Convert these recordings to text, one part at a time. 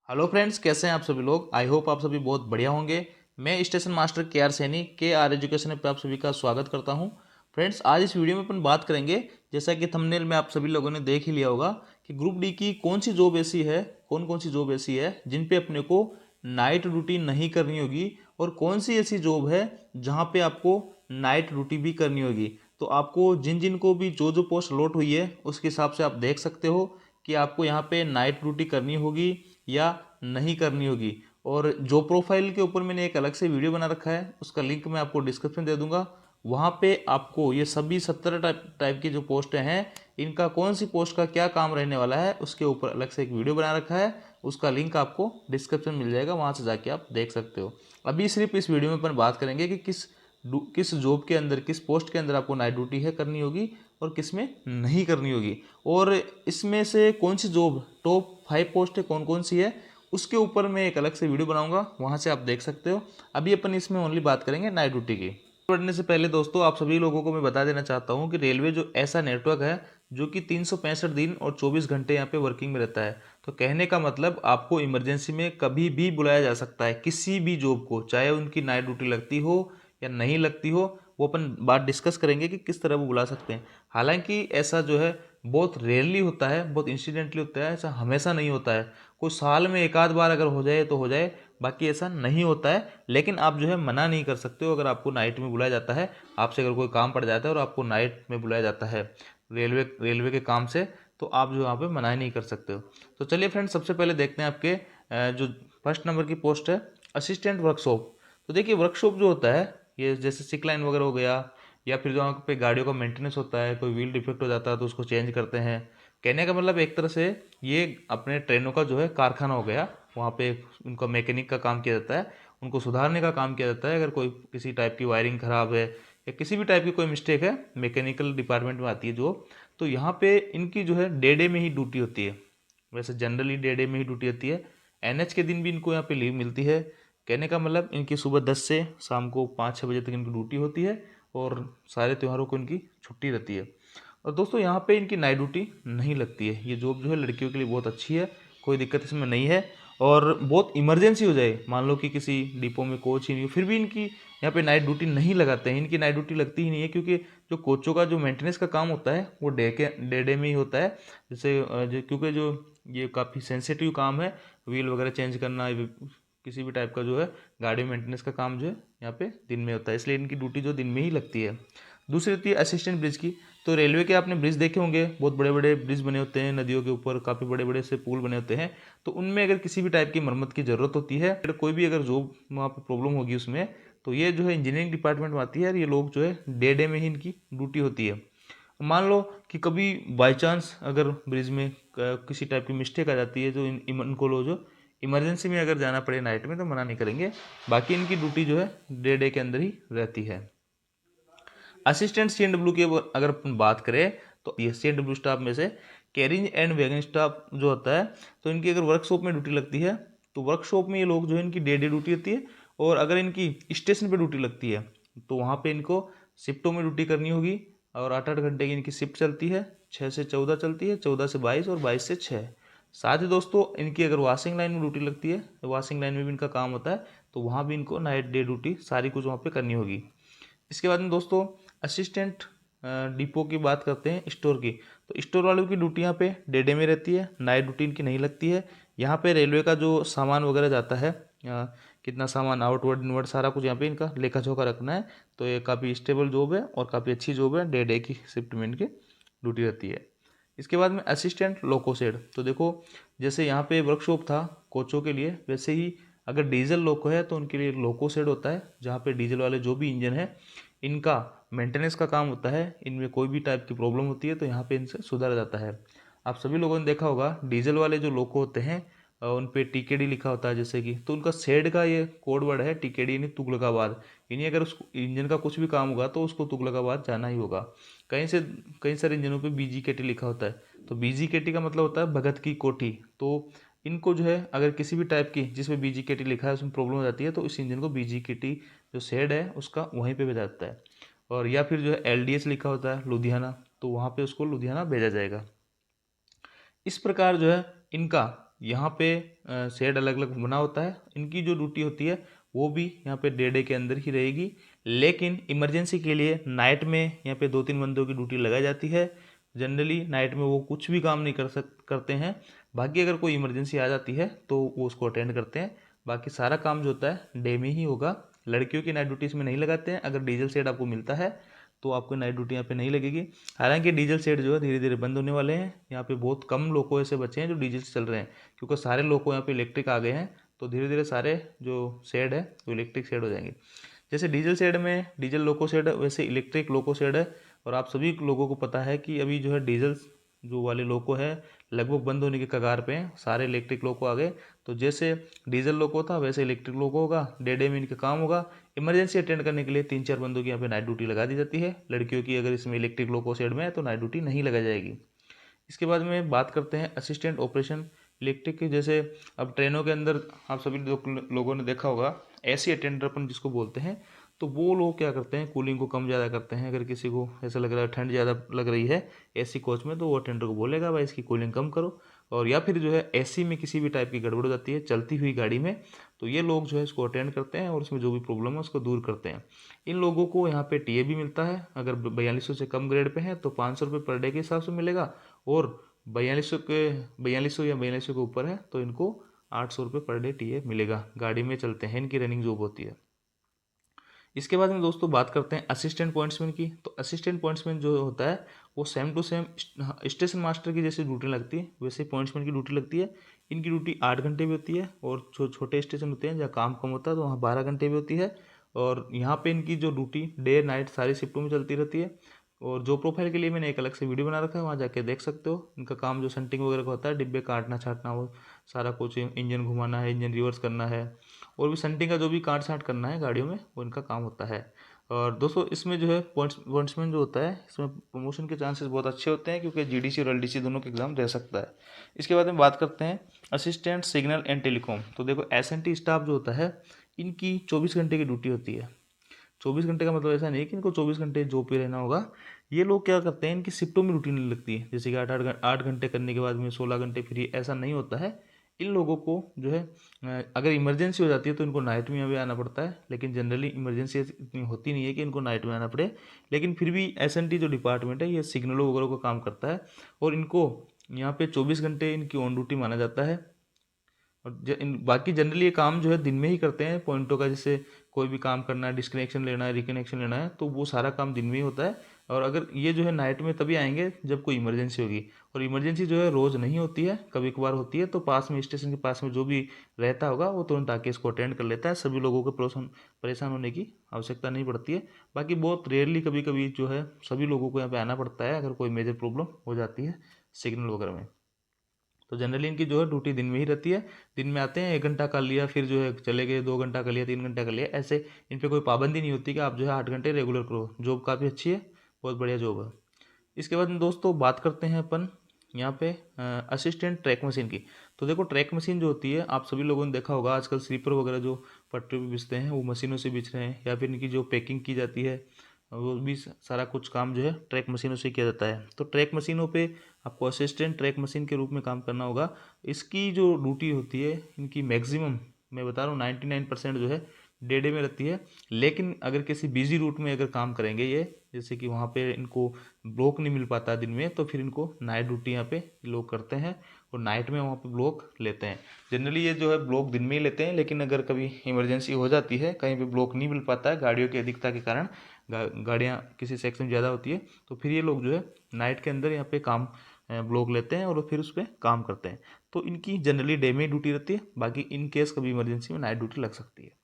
Hello friends, कैसे हैं आप सभी लोग। आई होप आप सभी बहुत बढ़िया होंगे। मैं स्टेशन मास्टर के आर सैनी के आर एजुकेशन पे आप सभी का स्वागत करता हूं। फ्रेंड्स, आज इस वीडियो में अपन बात करेंगे, जैसा कि थंबनेल में आप सभी लोगों ने देख ही लिया होगा, कि ग्रुप डी की कौन सी जॉब ऐसी है, कौन कौन सी जॉब ऐसी है जिन पे अपने को नाइट ड्यूटी नहीं करनी होगी, और कौन सी ऐसी जॉब है जहाँ पे आपको नाइट ड्यूटी भी करनी होगी। तो आपको जिन जिन को भी जो जो पोस्ट अलॉट हुई है उसके हिसाब से आप देख सकते हो कि आपको यहाँ पे नाइट ड्यूटी करनी होगी या नहीं करनी होगी। और जो प्रोफाइल के ऊपर मैंने एक अलग से वीडियो बना रखा है, उसका लिंक मैं आपको डिस्क्रिप्शन दे दूंगा। वहाँ पे आपको ये सभी 70 टाइप की जो पोस्टें हैं, इनका कौन सी पोस्ट का क्या काम रहने वाला है उसके ऊपर अलग से एक वीडियो बना रखा है। उसका लिंक आपको डिस्क्रिप्शन मिल जाएगा, वहाँ से जाके आप देख सकते हो। अभी सिर्फ इस वीडियो में अपन बात करेंगे कि किस जॉब के अंदर, किस पोस्ट के अंदर आपको नाइट ड्यूटी है करनी होगी और किस में नहीं करनी होगी, और इसमें से कौन सी जॉब टॉप 5 पोस्ट है कौन कौन सी है, उसके ऊपर मैं एक अलग से वीडियो बनाऊंगा, वहां से आप देख सकते हो। अभी अपन इसमें ओनली बात करेंगे नाइट ड्यूटी की। बढ़ने से पहले दोस्तों, आप सभी लोगों को मैं बता देना चाहता हूं कि रेलवे जो ऐसा नेटवर्क है जो कि 365 दिन और 24 घंटे यहाँ पे वर्किंग में रहता है। तो कहने का मतलब, आपको इमरजेंसी में कभी भी बुलाया जा सकता है किसी भी जॉब को, चाहे उनकी नाइट ड्यूटी लगती हो या नहीं लगती हो। वो अपन बात डिस्कस करेंगे कि किस तरह वो बुला सकते हैं। हालांकि ऐसा जो है बहुत रेयरली होता है, बहुत इंसिडेंटली होता है, ऐसा हमेशा नहीं होता है। कोई साल में एक आध बार अगर हो जाए तो हो जाए, बाकी ऐसा नहीं होता है। लेकिन आप जो है मना नहीं कर सकते हो, अगर आपको नाइट में बुलाया जाता है, आपसे अगर कोई काम पड़ जाता है और आपको नाइट में बुलाया जाता है रेलवे के काम से, तो आप जो यहाँ पे मना ही नहीं कर सकते हो। तो चलिए फ्रेंड्स, सबसे पहले देखते हैं आपके जो फर्स्ट नंबर की पोस्ट है, असिस्टेंट वर्कशॉप। तो देखिए, वर्कशॉप जो होता है, ये जैसे सिक लाइन वगैरह हो गया, या फिर जो वहाँ पे गाड़ियों का मेंटेनेंस होता है, कोई व्हील डिफेक्ट हो जाता है तो उसको चेंज करते हैं। कहने का मतलब एक तरह से ये अपने ट्रेनों का जो है कारखाना हो गया। वहाँ पे उनका मैकेनिक का काम किया जाता है, उनको सुधारने का काम किया जाता है। अगर कोई किसी टाइप की वायरिंग खराब है या किसी भी टाइप की कोई मिस्टेक है, मैकेनिकल डिपार्टमेंट में आती है जो, तो यहाँ पे इनकी जो है डे में ही ड्यूटी होती है। वैसे जनरली डे में ही ड्यूटी होती है। एनएच के दिन भी इनको यहाँ पे लीव मिलती है। कहने का मतलब, इनकी सुबह 10 से शाम को 5-6 बजे तक इनकी ड्यूटी होती है, और सारे त्योहारों को इनकी छुट्टी रहती है। और दोस्तों, यहाँ पे इनकी नाइट ड्यूटी नहीं लगती है। ये जॉब जो है लड़कियों के लिए बहुत अच्छी है, कोई दिक्कत इसमें नहीं है। और बहुत इमरजेंसी हो जाए, मान लो कि किसी डिपो में कोच ही नहीं हो, फिर भी इनकी यहाँ पे नाइट ड्यूटी नहीं लगाते हैं। इनकी नाइट ड्यूटी लगती ही नहीं है, क्योंकि जो कोचों का जो मेंटेनेंस का काम होता है वो डे में ही होता है। जैसे क्योंकि जो ये काफ़ी सेंसिटिव काम है, व्हील वगैरह चेंज करना, किसी भी टाइप का जो है गाड़ी मेंटेनेंस का काम जो है यहाँ पे दिन में होता है, इसलिए इनकी ड्यूटी जो दिन में ही लगती है। दूसरी होती है असिस्टेंट ब्रिज की। तो रेलवे के आपने ब्रिज देखे होंगे, बहुत बड़े बड़े ब्रिज बने होते हैं नदियों के ऊपर, काफ़ी बड़े बड़े से पुल बने होते हैं। तो उनमें अगर किसी भी टाइप की मरम्मत की ज़रूरत होती है, अगर कोई भी अगर जॉब वहाँ पर प्रॉब्लम होगी उसमें, तो ये जो है इंजीनियरिंग डिपार्टमेंट में आती है, और ये लोग जो है डे में ही इनकी ड्यूटी होती है। मान लो कि कभी बाई चांस अगर ब्रिज में किसी टाइप की मिस्टेक आ जाती है, तो इनको लो जो इमरजेंसी में अगर जाना पड़े नाइट में, तो मना नहीं करेंगे। बाकी इनकी ड्यूटी जो है डे के अंदर ही रहती है। असिस्टेंट सीएनडब्ल्यू की अगर अपन बात करें, तो ये सीएनडब्ल्यू स्टाफ में से कैरिंग एंड वैगन स्टाफ जो होता है, तो इनकी अगर वर्कशॉप में ड्यूटी लगती है, तो वर्कशॉप में ये लोग जो है इनकी डे ड्यूटी होती है। और अगर इनकी स्टेशन पे ड्यूटी लगती है, तो वहाँ पे इनको शिफ्टों में ड्यूटी करनी होगी, और 8-8 घंटे की इनकी शिफ्ट चलती है। 6 से 14 चलती है, 14 से 22 और 22 से 6। साथ ही दोस्तों, इनकी अगर वॉशिंग लाइन में ड्यूटी लगती है, तो वॉशिंग लाइन में भी इनका काम होता है, तो वहाँ भी इनको नाइट डे ड्यूटी सारी कुछ वहाँ पे करनी होगी। इसके बाद में दोस्तों, असिस्टेंट डिपो की बात करते हैं, स्टोर की। तो स्टोर वालों की ड्यूटी यहाँ पे डे में रहती है, नाइट ड्यूटी इनकी नहीं लगती है। यहाँ पे रेलवे का जो सामान वगैरह जाता है, कितना सामान आउटवर्ड इनवर्ड सारा कुछ यहाँ पे इनका लेखा जोखा रखना है। तो ये काफ़ी स्टेबल जॉब है और काफ़ी अच्छी जॉब है, डे की शिफ्ट में इनकी ड्यूटी रहती है। इसके बाद में असिस्टेंट लोको शेड। तो देखो, जैसे यहाँ पे वर्कशॉप था कोचों के लिए, वैसे ही अगर डीजल लोको है तो उनके लिए लोको शेड होता है, जहाँ पे डीजल वाले जो भी इंजन है, इनका मेंटेनेंस का काम होता है। इनमें कोई भी टाइप की प्रॉब्लम होती है तो यहाँ पे इनसे सुधारा जाता है। आप सभी लोगों ने देखा होगा, डीजल वाले जो लोको होते हैं, उन पे टीकेडी लिखा होता है जैसे कि, तो उनका शेड का ये कोड वर्ड है टीकेडी, यानी तुगलकाबाद। यानी अगर उस इंजन का कुछ भी काम होगा तो उसको तुगलकाबाद जाना ही होगा। कहीं से कई सारे इंजनों पे बीजीकेटी लिखा होता है, तो बीजीकेटी का मतलब होता है भगत की कोठी। तो इनको जो है अगर किसी भी टाइप की जिसमें बीजीकेटी लिखा है उसमें प्रॉब्लम हो जाती है, तो इस इंजन को बीजीकेटी जो शेड है उसका वहीं पे भेजा जाता है। और या फिर जो है एलडीएस लिखा होता है लुधियाना, तो वहाँ पे उसको लुधियाना भेजा जाएगा। इस प्रकार जो है इनका यहाँ पे शेड अलग अलग बना होता है। इनकी जो ड्यूटी होती है वो भी यहाँ पे डे के अंदर ही रहेगी, लेकिन इमरजेंसी के लिए नाइट में यहाँ पे 2-3 बंदों की ड्यूटी लगाई जाती है। जनरली नाइट में वो कुछ भी काम नहीं करते हैं। बाकी अगर कोई इमरजेंसी आ जाती है तो वो उसको अटेंड करते हैं। बाकी सारा काम जो होता है डे में ही होगा। लड़कियों की नाइट ड्यूटी इसमें नहीं लगाते हैं। अगर डीजल सेट आपको मिलता है तो आपको नाइट ड्यूटी यहाँ पे नहीं लगेगी। हालांकि डीजल सेट जो है धीरे धीरे बंद होने वाले हैं। यहाँ पे बहुत कम लोको ऐसे बचे हैं जो डीजल से चल रहे हैं, क्योंकि सारे लोको यहाँ पे इलेक्ट्रिक आ गए हैं। तो धीरे धीरे सारे जो शेड है वो इलेक्ट्रिक शेड हो जाएंगे। जैसे डीजल शेड में डीजल लोको शेड है, वैसे इलेक्ट्रिक लोको शेड है। और आप सभी लोगों को पता है कि अभी जो है डीजल जो वाले लोको है लगभग बंद होने के कगार पे हैं। सारे इलेक्ट्रिक लोको आ गए। तो जैसे डीजल लोको था वैसे इलेक्ट्रिक लोको होगा। डे में इनका काम होगा। इमरजेंसी अटेंड करने के लिए 3-4 बंदों की यहाँ पे नाइट ड्यूटी लगा दी जाती है। लड़कियों की अगर इसमें इलेक्ट्रिक लोको शेड में है तो नाइट ड्यूटी नहीं लगाई जाएगी। इसके बाद में बात करते हैं असिस्टेंट ऑपरेशन इलेक्ट्रिक की। जैसे अब ट्रेनों के अंदर आप सभी लोगों ने देखा होगा एसी अटेंडर अपन जिसको बोलते हैं। तो वो लोग क्या करते हैं, कूलिंग को कम ज़्यादा करते हैं। अगर किसी को ऐसा लग रहा है ठंड ज़्यादा लग रही है एसी कोच में, तो वो अटेंडर को बोलेगा भाई इसकी कूलिंग कम करो। और या फिर जो है एसी में किसी भी टाइप की गड़बड़ हो जाती है चलती हुई गाड़ी में, तो ये लोग जो है इसको अटेंड करते हैं और उसमें जो भी प्रॉब्लम है उसको दूर करते हैं। इन लोगों को यहाँ पे टीए भी मिलता है। अगर 4200 से कम ग्रेड पे है तो 500 रुपये पर डे के हिसाब से मिलेगा। और 4200 या 4200 के ऊपर है तो इनको 800 रुपये पर डे टीए मिलेगा। गाड़ी में चलते हैं, इनकी रनिंग जॉब होती है। इसके बाद में दोस्तों बात करते हैं असिस्टेंट पॉइंट्समैन की। तो असिस्टेंट पॉइंट्समैन जो होता है वो same to same station master की जैसे ड्यूटी लगती है वैसे पॉइंट्समैन की ड्यूटी लगती है। इनकी ड्यूटी 8 घंटे भी होती है। और जो छोटे स्टेशन होते हैं जहाँ काम कम होता है तो वहाँ 12 घंटे भी होती है। और यहाँ पे इनकी जो ड्यूटी डे नाइट सारी शिफ्टों में चलती रहती है। और जो प्रोफाइल के लिए मैंने एक अलग से वीडियो बना रखा है, वहाँ जाके देख सकते हो। इनका काम जो संटिंग वगैरह का होता है, डिब्बे काटना छाटना, वो सारा कुछ, इंजन घुमाना है, इंजन रिवर्स करना है, और भी संटिंग का जो भी काट छाट करना है गाड़ियों में वो इनका काम होता है। और दोस्तों इसमें जो है पॉइंट्समैन जो होता है इसमें प्रमोशन के चांसेस बहुत अच्छे होते हैं, क्योंकि जीडीसी और एलडीसी दोनों के एग्जाम दे सकता है। इसके बाद में बात करते हैं असिस्टेंट सिग्नल एंड टेलीकॉम। तो देखो एसएनटी स्टाफ जो होता है इनकी 24 घंटे की ड्यूटी होती है। 24 घंटे का मतलब ऐसा नहीं है कि इनको 24 घंटे जॉब पे रहना होगा। ये लोग क्या करते हैं, इनकी शिफ्टों में रूटीन लगती है। जैसे कि 8 घंटे करने के बाद में 16 घंटे फ्री, ऐसा नहीं होता है। इन लोगों को जो है अगर इमरजेंसी हो जाती है तो इनको नाइट में भी आना पड़ता है, लेकिन जनरली इमरजेंसी इतनी होती नहीं है कि इनको नाइट में आना पड़े। लेकिन फिर भी एसएनटी जो डिपार्टमेंट है ये सिग्नलों वगैरह का काम करता है। और इनको यहाँ पे 24 घंटे इनकी ऑन ड्यूटी माना जाता है। और बाकी जनरली ये काम जो है दिन में ही करते हैं पॉइंटों का। जैसे कोई भी काम करना है, डिस्कनेक्शन लेना है, रिकनेक्शन लेना है, तो वो सारा काम दिन में ही होता है। और अगर ये जो है नाइट में तभी आएंगे जब कोई इमरजेंसी होगी। और इमरजेंसी जो है रोज़ नहीं होती है, कभी कभार होती है। तो पास में स्टेशन के पास में जो भी रहता होगा वो तुरंत आके इसको अटेंड कर लेता है। सभी लोगों को परेशान होने की आवश्यकता नहीं पड़ती है। बाकी बहुत रेयरली कभी कभी जो है सभी लोगों को यहाँ पे आना पड़ता है अगर कोई मेजर प्रॉब्लम हो जाती है सिग्नल वगैरह में। तो जनरली इनकी जो है ड्यूटी दिन में ही रहती है। दिन में आते हैं, 1 घंटा कर लिया, फिर जो है चले गए, 2 घंटा कर लिया, 3 घंटा कर लिया। ऐसे इन पे कोई पाबंदी नहीं होती कि आप जो है 8 घंटे रेगुलर करो। जॉब काफ़ी अच्छी है, बहुत बढ़िया जॉब है। इसके बाद में दोस्तों बात करते हैं अपन यहाँ पे असिस्टेंट ट्रैक मशीन की। तो देखो ट्रैक मशीन जो होती है आप सभी लोगों ने देखा होगा, आजकल स्लीपर वगैरह जो पटरी पे बिछते हैं वो मशीनों से बिछ रहे हैं, या फिर इनकी जो पैकिंग की जाती है वो भी सारा कुछ काम जो है ट्रैक मशीनों से किया जाता है। तो ट्रैक मशीनों पे आपको असिस्टेंट ट्रैक मशीन के रूप में काम करना होगा। इसकी जो ड्यूटी होती है इनकी मैक्सिमम, मैं बता रहा हूँ 99% जो है डे में रहती है। लेकिन अगर किसी बिजी रूट में अगर काम करेंगे ये, जैसे कि वहाँ पे इनको ब्लॉक नहीं मिल पाता दिन में, तो फिर इनको नाइट ड्यूटी यहाँ पे लोग करते हैं और नाइट में वहाँ पे ब्लॉक लेते हैं। जनरली ये जो है ब्लॉक दिन में ही लेते हैं, लेकिन अगर कभी इमरजेंसी हो जाती है, कहीं पे ब्लॉक नहीं मिल पाता है गाड़ियों की अधिकता के कारण, गाड़ियाँ किसी सेक्शन में ज़्यादा होती है, तो फिर ये लोग जो है नाइट के अंदर यहाँ पे काम ब्लॉक लेते हैं और फिर उस पर काम करते हैं। तो इनकी जनरली डे में ड्यूटी रहती है, बाकी इन केस कभी इमरजेंसी में नाइट ड्यूटी लग सकती है।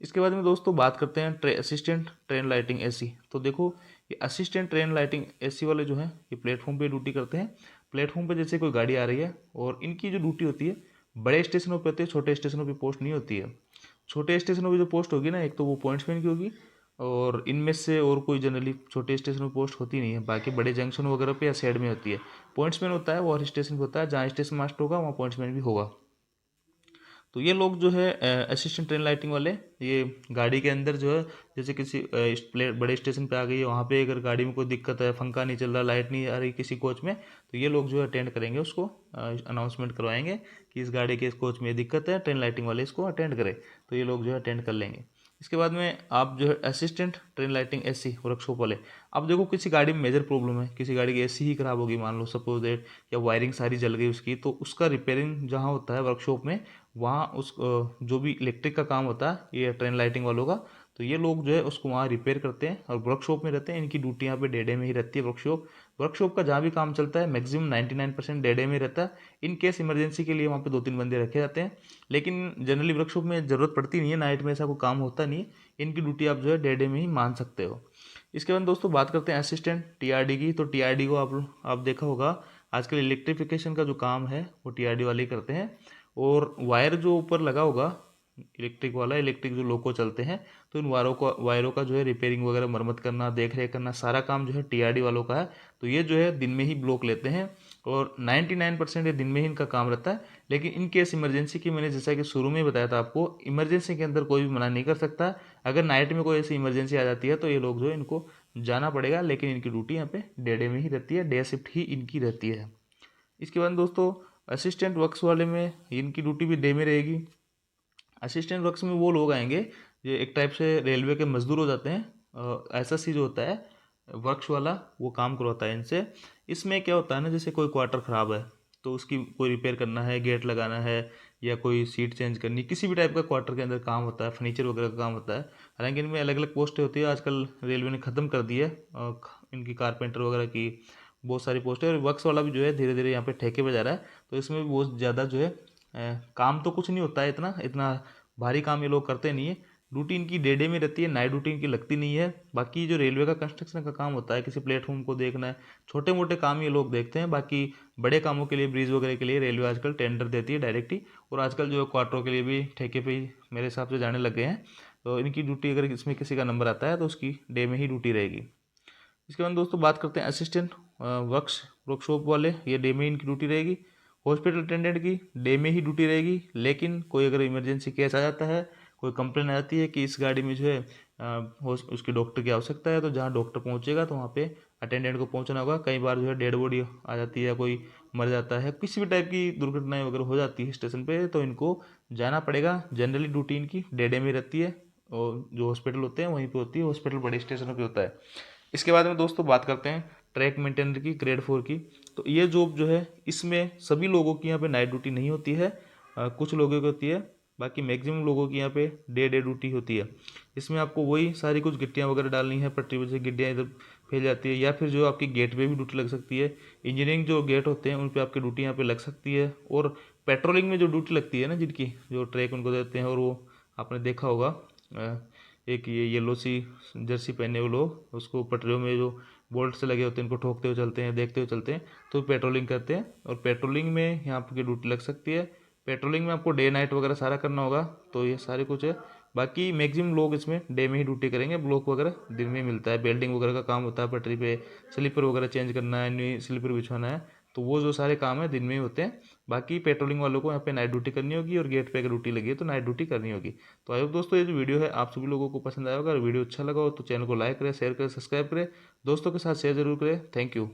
इसके बाद में दोस्तों बात करते हैं असिस्टेंट ट्रेन लाइटिंग एसी। तो देखो ये असिस्टेंट ट्रेन लाइटिंग एसी वाले जो हैं ये प्लेटफॉर्म पे ड्यूटी करते हैं। प्लेटफॉर्म पे जैसे कोई गाड़ी आ रही है, और इनकी जो ड्यूटी होती है बड़े स्टेशनों पे होती है, छोटे स्टेशनों पे पोस्ट नहीं होती है। छोटे स्टेशनों पे जो पोस्ट होगी ना, एक तो वो पॉइंट्समैन की होगी, और इनमें से और कोई जनरली छोटे स्टेशन में पोस्ट होती नहीं है। बाकी बड़े जंक्शन वगैरह पे या साइड में होती है। पॉइंट्समैन होता है वो हर स्टेशन पे होता है, जहाँ स्टेशन मास्टर होगा वहाँ पॉइंट्समैन भी होगा। तो ये लोग जो है असिस्टेंट ट्रेन लाइटिंग वाले, ये गाड़ी के अंदर जो है, जैसे किसी बड़े स्टेशन पे आ गई है, वहाँ पे अगर गाड़ी में कोई दिक्कत है, पंखा नहीं चल रहा, लाइट नहीं आ रही किसी कोच में, तो ये लोग जो है अटेंड करेंगे, उसको अनाउंसमेंट करवाएंगे कि इस गाड़ी के इस कोच में दिक्कत है, ट्रेन लाइटिंग वाले इसको अटेंड करें, तो ये लोग जो है अटेंड कर लेंगे। इसके बाद में आप जो है assistant train lighting AC workshop वाले, अब देखो किसी गाड़ी में मेजर प्रॉब्लम है, किसी गाड़ी की एसी ही खराब होगी मान लो सपोज दैट, या वायरिंग सारी जल गई उसकी, तो उसका रिपेयरिंग जहाँ होता है वर्कशॉप में, वहाँ उस जो भी इलेक्ट्रिक का काम होता है ये ट्रेन लाइटिंग वालों का, तो ये लोग जो है उसको वहाँ रिपेयर करते हैं और वर्कशॉप में रहते हैं। इनकी ड्यूटी यहाँ पे डे डे में ही रहती है। वर्कशॉप का जहाँ भी काम चलता है मैक्सिमम 99% डे डे में रहता है। इन केस इमरजेंसी के लिए वहाँ पे 2-3 बंदे रखे जाते हैं, लेकिन जनरली वर्कशॉप में ज़रूरत पड़ती नहीं है, नाइट में ऐसा कोई काम होता नहीं है। इनकी ड्यूटी आप जो है डे डे में ही मान सकते हो। इसके बाद दोस्तों बात करते हैं असिस्टेंट टीआरडी की। तो टीआरडी को आप देखा होगा, आजकल इलेक्ट्रिफिकेशन का जो काम है वो टीआरडी वाले ही करते हैं। और वायर जो ऊपर लगा होगा इलेक्ट्रिक वाला, इलेक्ट्रिक जो लोको चलते हैं, तो इन वायरों का जो है रिपेयरिंग वगैरह, मरम्मत करना, देख रेख करना, सारा काम जो है टीआरडी वालों का है। तो ये जो है दिन में ही ब्लॉक लेते हैं और 99% ये दिन में ही इनका काम रहता है। लेकिन इन केस इमरजेंसी की, मैंने जैसा कि शुरू में ही बताया था आपको, इमरजेंसी के अंदर कोई भी मना नहीं कर सकता। अगर नाइट में कोई ऐसी इमरजेंसी आ जाती है तो ये लोग जो है इनको जाना पड़ेगा, लेकिन इनकी ड्यूटी यहाँ पे डे डे में ही रहती है, डे शिफ्ट ही इनकी रहती है। इसके बाद दोस्तों असिस्टेंट वर्क्स वाले में इनकी ड्यूटी भी डे में रहेगी। असिस्टेंट वर्क्स में वो लोग आएंगे जो एक टाइप से रेलवे के मजदूर हो जाते हैं। ऐसा सी जो होता है वर्क्स वाला, वो काम करवाता है इनसे। इसमें क्या होता है ना, जैसे कोई क्वार्टर ख़राब है तो उसकी कोई रिपेयर करना है, गेट लगाना है, या कोई सीट चेंज करनी, किसी भी टाइप का क्वार्टर के अंदर काम होता है, फर्नीचर वगैरह का काम होता है। हालांकि इनमें अलग अलग पोस्टें होती है, आजकल रेलवे ने ख़त्म कर दी है इनकी कारपेंटर वगैरह की बहुत सारी पोस्टें। और वर्क्स वाला भी जो है धीरे धीरे यहाँ पे ठेके पे जा रहा है, तो इसमें भी बहुत ज़्यादा जो है काम तो कुछ नहीं होता है, इतना इतना भारी काम ये लोग करते नहीं है। ड्यूटी इनकी डे डे में रहती है, नाइट ड्यूटी इनकी लगती नहीं है। बाकी जो रेलवे का कंस्ट्रक्शन का काम होता है, किसी प्लेटफॉर्म को देखना है, छोटे मोटे काम ये लोग देखते हैं। बाकी बड़े कामों के लिए, ब्रिज वगैरह के लिए रेलवे आजकल टेंडर देती है डायरेक्ट ही, और आजकल जो क्वार्टरों के लिए भी ठेके पे ही मेरे हिसाब से जाने लग गए हैं। तो इनकी ड्यूटी अगर इसमें किसी का नंबर आता है तो उसकी डे में ही ड्यूटी रहेगी। इसके बाद दोस्तों बात करते हैं असिस्टेंट वर्कशॉप वाले, ये डे में इनकी ड्यूटी रहेगी। हॉस्पिटल अटेंडेंट की डे में ही ड्यूटी रहेगी, लेकिन कोई अगर इमरजेंसी केस आ जाता है, कोई कंप्लेन आ जाती है कि इस गाड़ी में जो है उसकी डॉक्टर की आवश्यकता है, तो जहाँ डॉक्टर पहुँचेगा तो वहाँ पे अटेंडेंट को पहुँचना होगा। कई बार जो है डेड बॉडी आ जाती है, कोई मर जाता है, किसी भी टाइप की दुर्घटनाएं वगैरह हो जाती है स्टेशन पे, तो इनको जाना पड़ेगा। जनरली ड्यूटी इनकी डे डे में रहती है, और जो हॉस्पिटल होते हैं वहीं पे होती है, हॉस्पिटल बड़े स्टेशनों पे होता है। इसके बाद में दोस्तों बात करते हैं ट्रैक मेंटेनर की, ग्रेड 4 की। तो ये जॉब जो है इसमें सभी लोगों की यहाँ पे नाइट ड्यूटी नहीं होती है, कुछ लोगों की होती है। बाकी मैक्सिमम लोगों की यहाँ पे डे डे ड्यूटी होती है। इसमें आपको वही सारी कुछ गिट्टियाँ वगैरह डालनी है, पटरी वजह से गिट्टियाँ इधर फैल जाती है, या फिर जो आपकी गेट पे भी ड्यूटी लग सकती है। इंजीनियरिंग जो गेट होते हैं उन पे आपकी ड्यूटी यहाँ पे लग सकती है। और पेट्रोलिंग में जो ड्यूटी लगती है ना, जिनकी जो ट्रैक उनको देते हैं, और वो आपने देखा होगा एक ये येलो सी जर्सी पहने हुए लोग उसको पटरियों में जो बोल्ट से लगे होते हैं, इनको ठोकते हुए चलते हैं, देखते हुए चलते हैं, तो पेट्रोलिंग करते हैं। और पेट्रोलिंग में यहाँ आपकी ड्यूटी लग सकती है। पेट्रोलिंग में आपको डे नाइट वगैरह सारा करना होगा, तो ये सारे कुछ है। बाकी मैक्सिमम लोग इसमें डे में ही ड्यूटी करेंगे, ब्लॉक वगैरह दिन में मिलता है। बेल्डिंग वगैरह का काम होता है पटरी पे, स्लीपर वगैरह चेंज करना है, न्यू स्लीपर बिछवाना है, तो वो जो सारे काम है दिन में ही होते हैं। बाकी पेट्रोलिंग वालों को यहाँ पे नाइट ड्यूटी करनी होगी, और गेट पे अगर ड्यूटी लगी है तो नाइट ड्यूटी करनी होगी। तो आई होप दोस्तों ये जो वीडियो है आप सभी लोगों को पसंद आया होगा। अगर वीडियो अच्छा लगा हो तो चैनल को लाइक करें, शेयर करें, सब्सक्राइब करें, दोस्तों के साथ शेयर जरूर करें। Thank you.